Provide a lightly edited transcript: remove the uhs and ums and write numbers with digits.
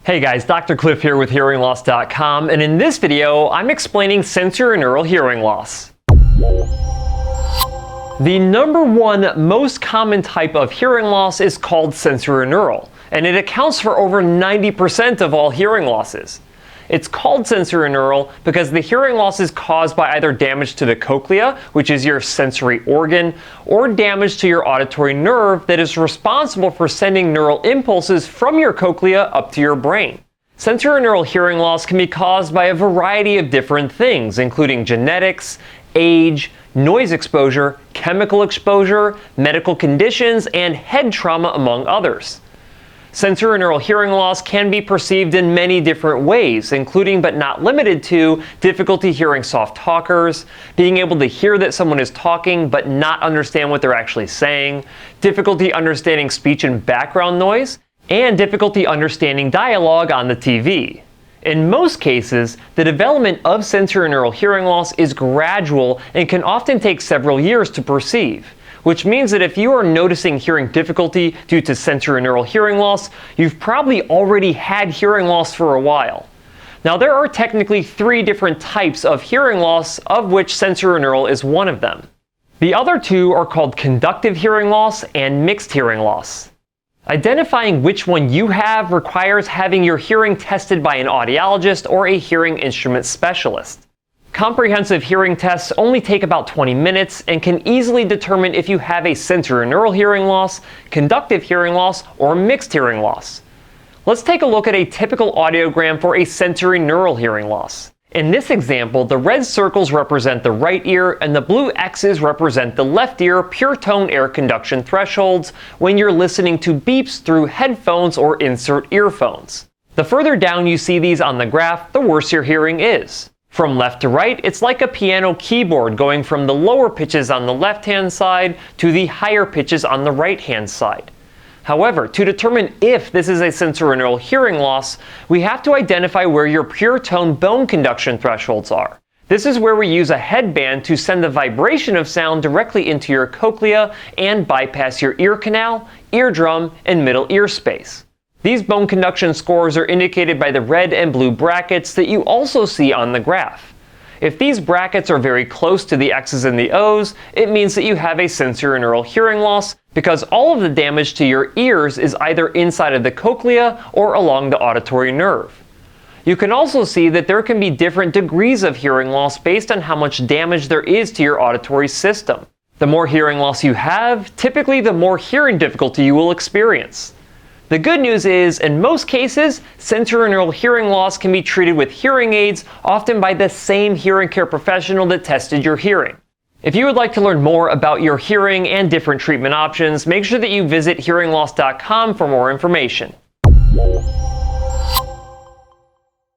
Hey guys, Dr. Cliff here with HearingLoss.com, and in this video, I'm explaining sensorineural hearing loss. The number one most common type of hearing loss is called sensorineural, and it accounts for over 90% of all hearing losses. It's called sensorineural because the hearing loss is caused by either damage to the cochlea, which is your sensory organ, or damage to your auditory nerve that is responsible for sending neural impulses from your cochlea up to your brain. Sensorineural hearing loss can be caused by a variety of different things, including genetics, age, noise exposure, chemical exposure, medical conditions, and head trauma, among others. Sensorineural hearing loss can be perceived in many different ways, including but not limited to difficulty hearing soft talkers, being able to hear that someone is talking but not understand what they're actually saying, difficulty understanding speech and background noise, and difficulty understanding dialogue on the TV. In most cases, the development of sensorineural hearing loss is gradual and can often take several years to perceive, which means that if you are noticing hearing difficulty due to sensorineural hearing loss, you've probably already had hearing loss for a while. Now, there are technically three different types of hearing loss, of which sensorineural is one of them. The other two are called conductive hearing loss and mixed hearing loss. Identifying which one you have requires having your hearing tested by an audiologist or a hearing instrument specialist. Comprehensive hearing tests only take about 20 minutes and can easily determine if you have a sensorineural hearing loss, conductive hearing loss, or mixed hearing loss. Let's take a look at a typical audiogram for a sensorineural hearing loss. In this example, the red circles represent the right ear and the blue X's represent the left ear pure tone air conduction thresholds when you're listening to beeps through headphones or insert earphones. The further down you see these on the graph, the worse your hearing is. From left to right, it's like a piano keyboard going from the lower pitches on the left-hand side to the higher pitches on the right-hand side. However, to determine if this is a sensorineural hearing loss, we have to identify where your pure tone bone conduction thresholds are. This is where we use a headband to send the vibration of sound directly into your cochlea and bypass your ear canal, eardrum, and middle ear space. These bone conduction scores are indicated by the red and blue brackets that you also see on the graph. If these brackets are very close to the X's and the O's, it means that you have a sensorineural hearing loss because all of the damage to your ears is either inside of the cochlea or along the auditory nerve. You can also see that there can be different degrees of hearing loss based on how much damage there is to your auditory system. The more hearing loss you have, typically the more hearing difficulty you will experience. The good news is, in most cases, sensorineural hearing loss can be treated with hearing aids, often by the same hearing care professional that tested your hearing. If you would like to learn more about your hearing and different treatment options, make sure that you visit HearingLoss.com for more information.